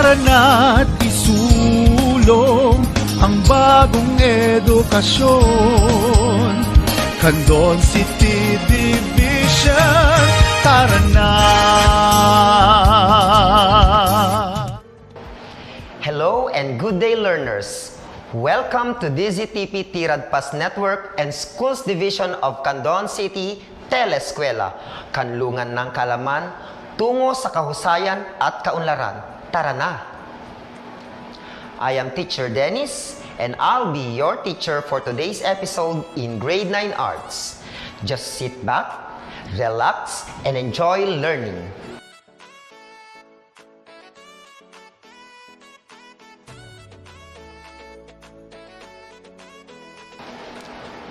Tara na't isulong ang bagong edukasyon. Candon City Division, tara na! Hello and good day, learners. Welcome to DZTP Tiradpas Network and Schools Division of Candon City Teleskwela, kanlungan ng kalaman, tungo sa kahusayan at kaunlaran. Tara na! I am Teacher Dennis, and I'll be your teacher for today's episode in Grade 9 Arts. Just sit back, relax, and enjoy learning.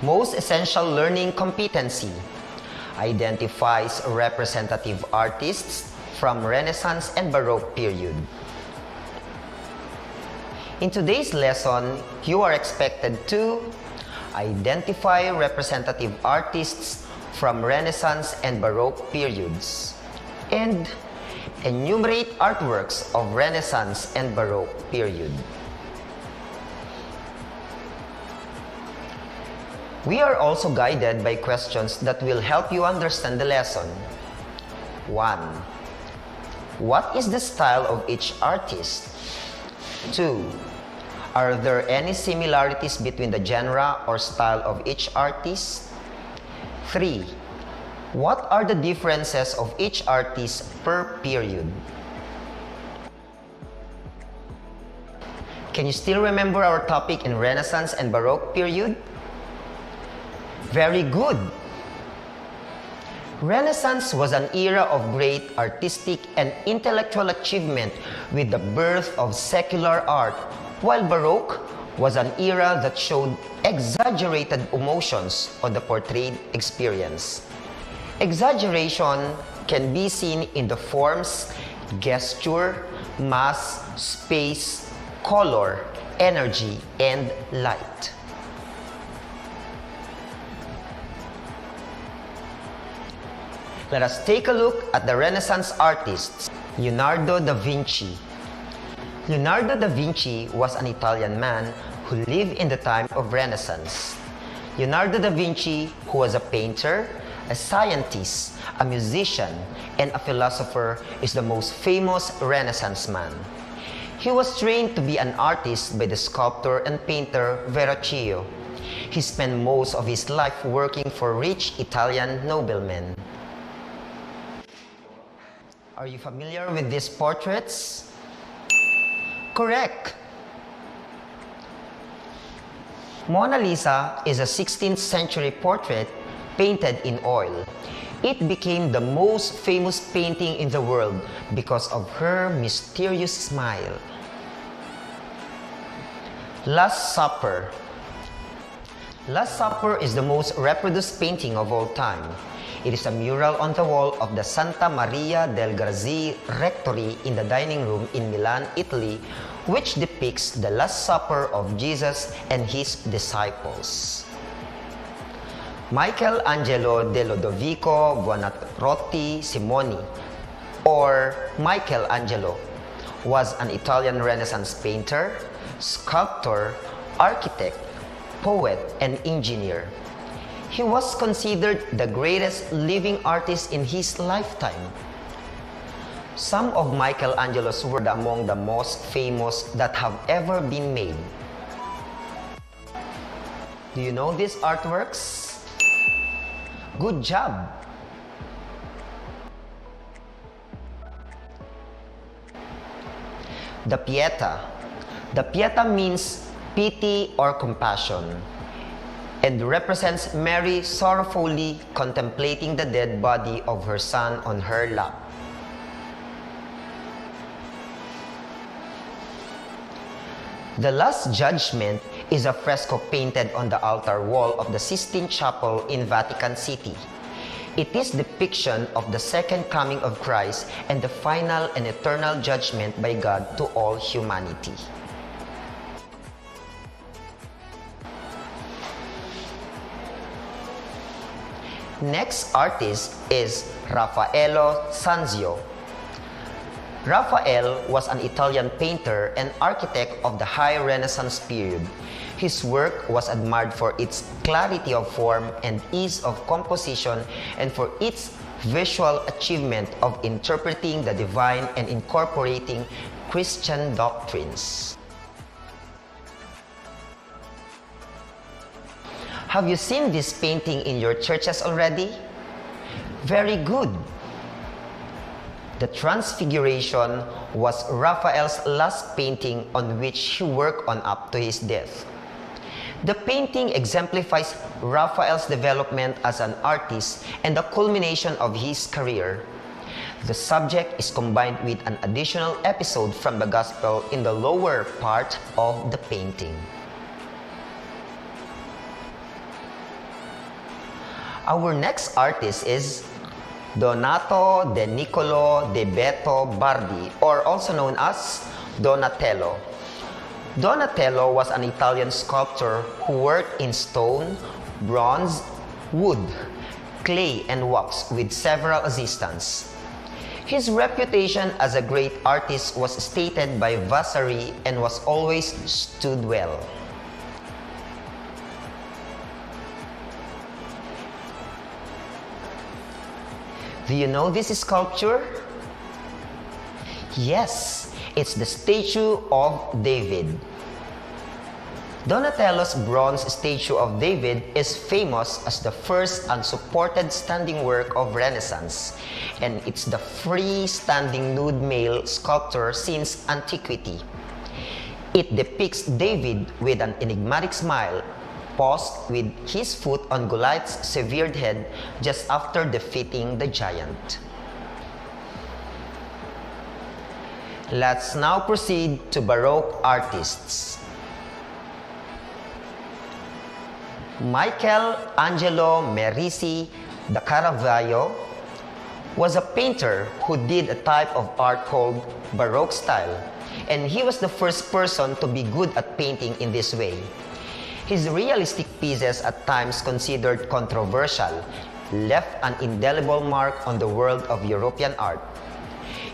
Most essential learning competency identifies representative artists from Renaissance and Baroque period. In today's lesson, you are expected to identify representative artists from Renaissance and Baroque periods and enumerate artworks of Renaissance and Baroque period. We are also guided by questions that will help you understand the lesson. 1. What is the style of each artist? 2. Are there any similarities between the genre or style of each artist? 3. What are the differences of each artist per period? Can you still remember our topic in Renaissance and Baroque period? Very good! Renaissance was an era of great artistic and intellectual achievement with the birth of secular art, while Baroque was an era that showed exaggerated emotions on the portrayed experience. Exaggeration can be seen in the forms, gesture, mass, space, color, energy, and light. Let us take a look at the Renaissance artists. Leonardo da Vinci. Leonardo da Vinci was an Italian man who lived in the time of Renaissance. Leonardo da Vinci, who was a painter, a scientist, a musician, and a philosopher, is the most famous Renaissance man. He was trained to be an artist by the sculptor and painter Verrocchio. He spent most of his life working for rich Italian noblemen. Are you familiar with these portraits? Correct! Mona Lisa is a 16th century portrait painted in oil. It became the most famous painting in the world because of her mysterious smile. Last Supper. Last Supper is the most reproduced painting of all time. It is a mural on the wall of the Santa Maria del Grazie Rectory in the dining room in Milan, Italy, which depicts the Last Supper of Jesus and his disciples. Michelangelo de Lodovico Buonarroti Simoni, or Michelangelo, was an Italian Renaissance painter, sculptor, architect, poet, and engineer. He was considered the greatest living artist in his lifetime. Some of Michelangelo's works are among the most famous that have ever been made. Do you know these artworks? Good job! The Pietà. The Pietà means pity or compassion, and represents Mary sorrowfully contemplating the dead body of her son on her lap. The Last Judgment is a fresco painted on the altar wall of the Sistine Chapel in Vatican City. It is depiction of the second coming of Christ and the final and eternal judgment by God to all humanity. Next artist is Raffaello Sanzio. Raphael was an Italian painter and architect of the High Renaissance period. His work was admired for its clarity of form and ease of composition, and for its visual achievement of interpreting the divine and incorporating Christian doctrines. Have you seen this painting in your churches already? Very good. The Transfiguration was Raphael's last painting on which he worked on up to his death. The painting exemplifies Raphael's development as an artist and the culmination of his career. The subject is combined with an additional episode from the Gospel in the lower part of the painting. Our next artist is Donato de Niccolo de Beto Bardi, or also known as Donatello. Donatello was an Italian sculptor who worked in stone, bronze, wood, clay, and wax with several assistants. His reputation as a great artist was stated by Vasari and was always stood well. Do you know this sculpture? Yes, it's the statue of David. Donatello's bronze statue of David is famous as the first unsupported standing work of Renaissance, and it's the freestanding nude male sculpture since antiquity. It depicts David with an enigmatic smile, paused with his foot on Goliath's severed head just after defeating the giant. Let's now proceed to Baroque artists. Michelangelo Merisi da Caravaggio was a painter who did a type of art called Baroque style, and he was the first person to be good at painting in this way. His realistic pieces, at times considered controversial, left an indelible mark on the world of European art.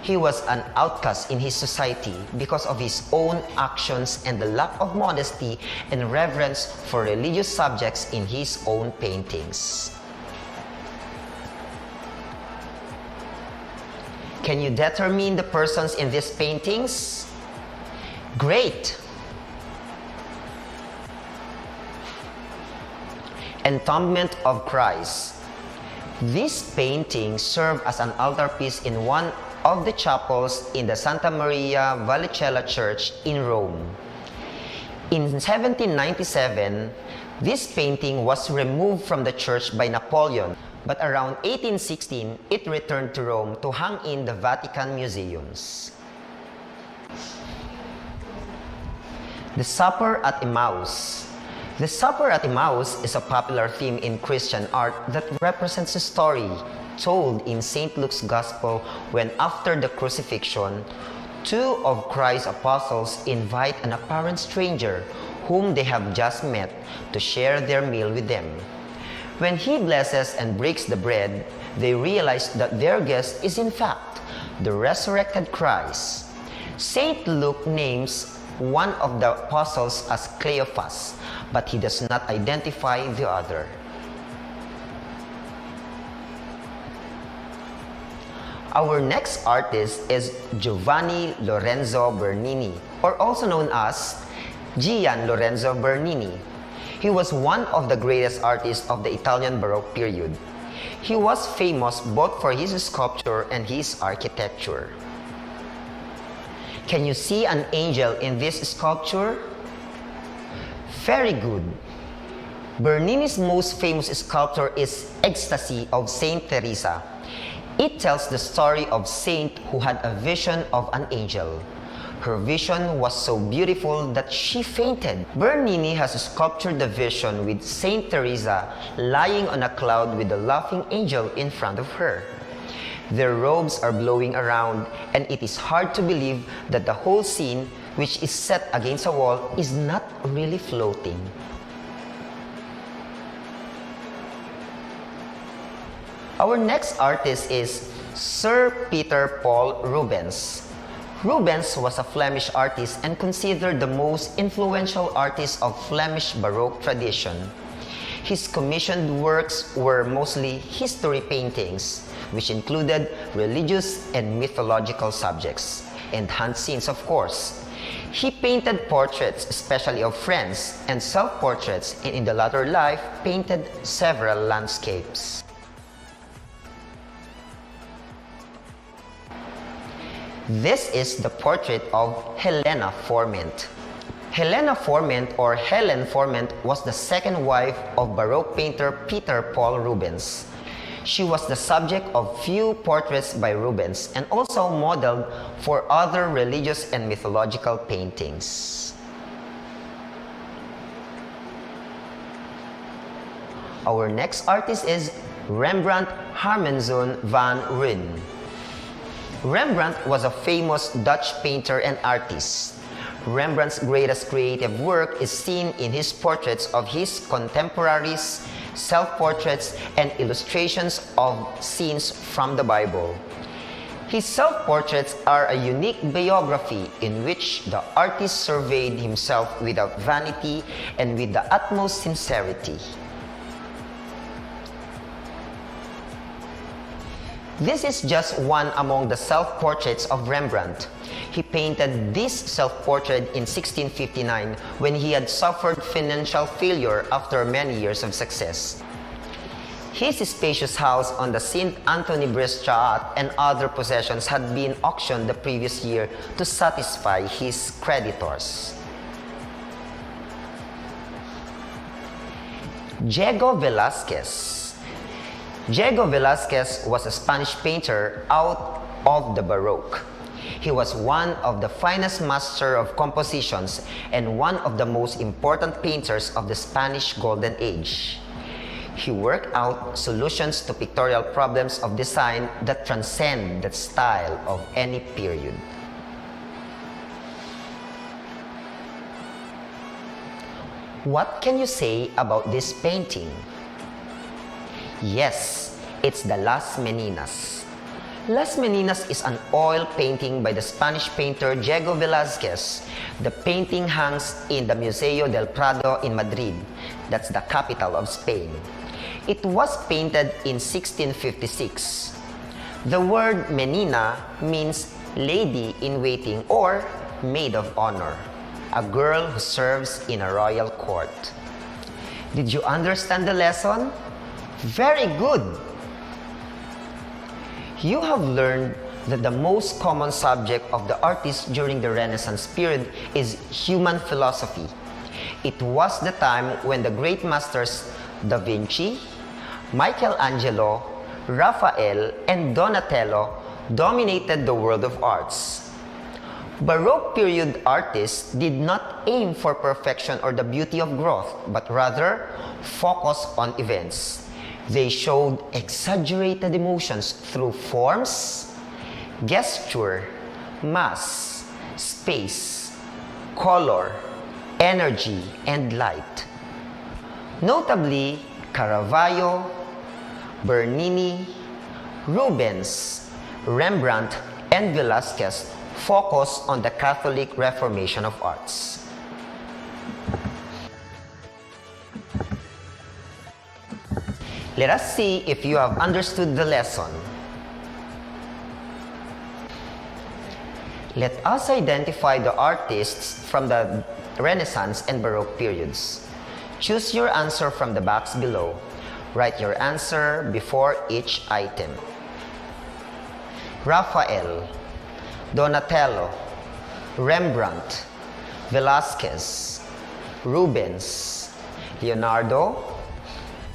He was an outcast in his society because of his own actions and the lack of modesty and reverence for religious subjects in his own paintings. Can you determine the persons in these paintings? Great! Entombment of Christ. This painting served as an altarpiece in one of the chapels in the Santa Maria Vallicella Church in Rome. In 1797, this painting was removed from the church by Napoleon, but around 1816, it returned to Rome to hang in the Vatican museums. The Supper at Emmaus. The Supper at Emmaus is a popular theme in Christian art that represents a story told in St. Luke's Gospel when, after the crucifixion, two of Christ's apostles invite an apparent stranger whom they have just met to share their meal with them. When he blesses and breaks the bread, they realize that their guest is in fact the resurrected Christ. St. Luke names one of the apostles as Cleophas, but he does not identify the other. Our next artist is Giovanni Lorenzo Bernini, or also known as Gian Lorenzo Bernini. He was one of the greatest artists of the Italian Baroque period. He was famous both for his sculpture and his architecture. Can you see an angel in this sculpture? Very good. Bernini's most famous sculpture is Ecstasy of Saint Teresa. It tells the story of a saint who had a vision of an angel. Her vision was so beautiful that she fainted. Bernini has sculptured the vision with Saint Teresa lying on a cloud with a laughing angel in front of her. Their robes are blowing around, and it is hard to believe that the whole scene, which is set against a wall, is not really floating. Our next artist is Sir Peter Paul Rubens. Rubens was a Flemish artist and considered the most influential artist of Flemish Baroque tradition. His commissioned works were mostly history paintings, which included religious and mythological subjects, and hunt scenes, of course. He painted portraits, especially of friends, and self-portraits, and in the latter life, painted several landscapes. This is the portrait of Helena Forment. Helena Forment, or Helen Forment, was the second wife of Baroque painter Peter Paul Rubens. She was the subject of few portraits by Rubens and also modeled for other religious and mythological paintings. Our next artist is Rembrandt Harmenzoon van Rijn. Rembrandt was a famous Dutch painter and artist. Rembrandt's greatest creative work is seen in his portraits of his contemporaries, self-portraits, and illustrations of scenes from the Bible. His self-portraits are a unique biography in which the artist surveyed himself without vanity and with the utmost sincerity. This is just one among the self-portraits of Rembrandt. He painted this self-portrait in 1659 when he had suffered financial failure after many years of success. His spacious house on the St. Anthony Straat and other possessions had been auctioned the previous year to satisfy his creditors. Diego Velázquez. Diego Velázquez was a Spanish painter out of the Baroque. He was one of the finest masters of compositions and one of the most important painters of the Spanish Golden Age. He worked out solutions to pictorial problems of design that transcend the style of any period. What can you say about this painting? Yes, it's the Las Meninas. Las Meninas is an oil painting by the Spanish painter Diego Velázquez. The painting hangs in the Museo del Prado in Madrid. That's the capital of Spain. It was painted in 1656. The word menina means lady in waiting or maid of honor, a girl who serves in a royal court. Did you understand the lesson? Very good! You have learned that the most common subject of the artists during the Renaissance period is human philosophy. It was the time when the great masters Da Vinci, Michelangelo, Raphael, and Donatello dominated the world of arts. Baroque period artists did not aim for perfection or the beauty of growth, but rather focus on events. They showed exaggerated emotions through forms, gesture, mass, space, color, energy, and light. Notably, Caravaggio, Bernini, Rubens, Rembrandt, and Velázquez focused on the Catholic Reformation of arts. Let us see if you have understood the lesson. Let us identify the artists from the Renaissance and Baroque periods. Choose your answer from the box below. Write your answer before each item. Raphael, Donatello, Rembrandt, Velázquez, Rubens, Leonardo,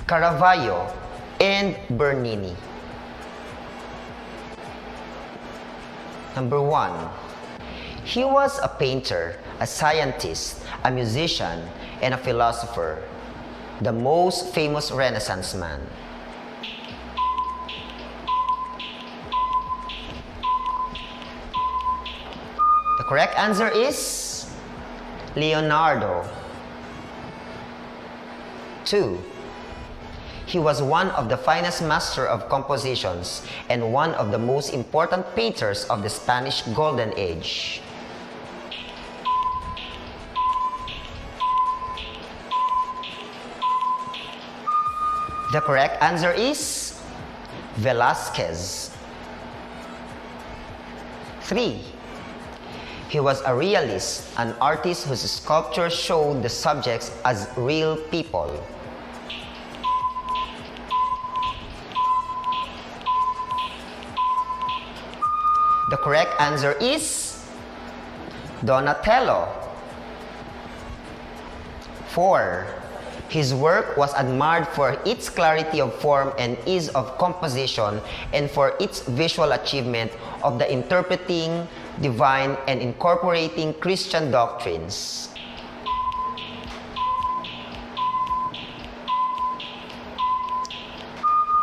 Caravaggio, and Bernini. Number 1. He was a painter, a scientist, a musician, and a philosopher, the most famous Renaissance man. The correct answer is Leonardo. 2. He was one of the finest masters of compositions and one of the most important painters of the Spanish Golden Age. The correct answer is Velázquez. 3. He was a realist, an artist whose sculptures showed the subjects as real people. The correct answer is Donatello. 4. His work was admired for its clarity of form and ease of composition and for its visual achievement of the interpreting divine and incorporating Christian doctrines.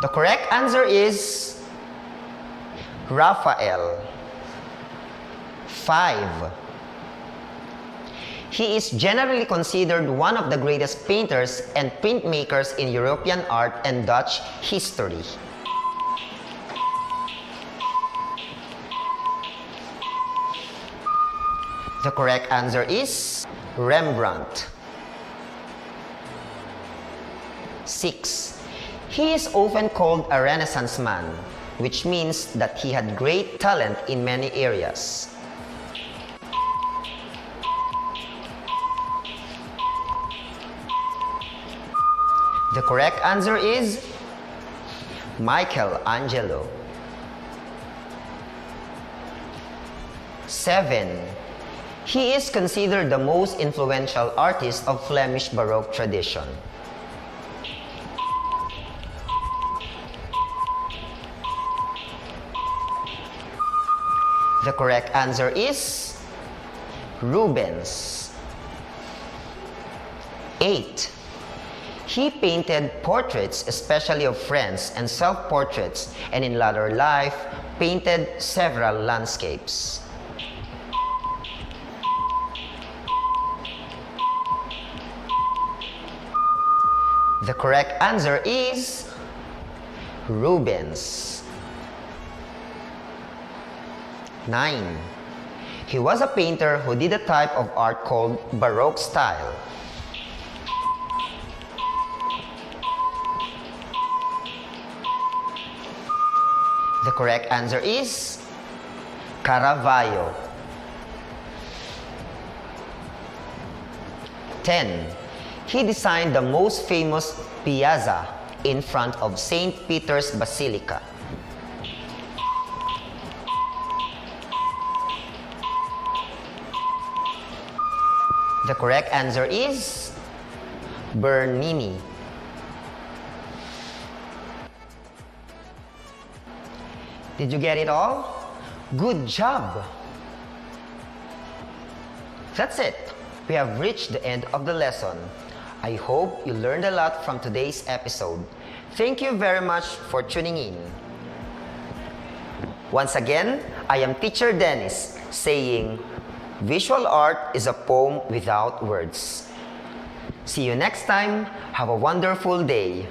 The correct answer is Raphael. 5. He is generally considered one of the greatest painters and printmakers in European art and Dutch history. The correct answer is Rembrandt. 6. He is often called a Renaissance man, which means that he had great talent in many areas. The correct answer is Michelangelo. 7. He is considered the most influential artist of Flemish Baroque tradition. The correct answer is Rubens. 8. He painted portraits, especially of friends, and self-portraits, and in later life, painted several landscapes. The correct answer is Rubens. 9. He was a painter who did a type of art called Baroque style. The correct answer is Caravaggio. 10. He designed the most famous piazza in front of St. Peter's Basilica. The correct answer is Bernini. Did you get it all? Good job! That's it. We have reached the end of the lesson. I hope you learned a lot from today's episode. Thank you very much for tuning in. Once again, I am Teacher Dennis saying, visual art is a poem without words. See you next time. Have a wonderful day.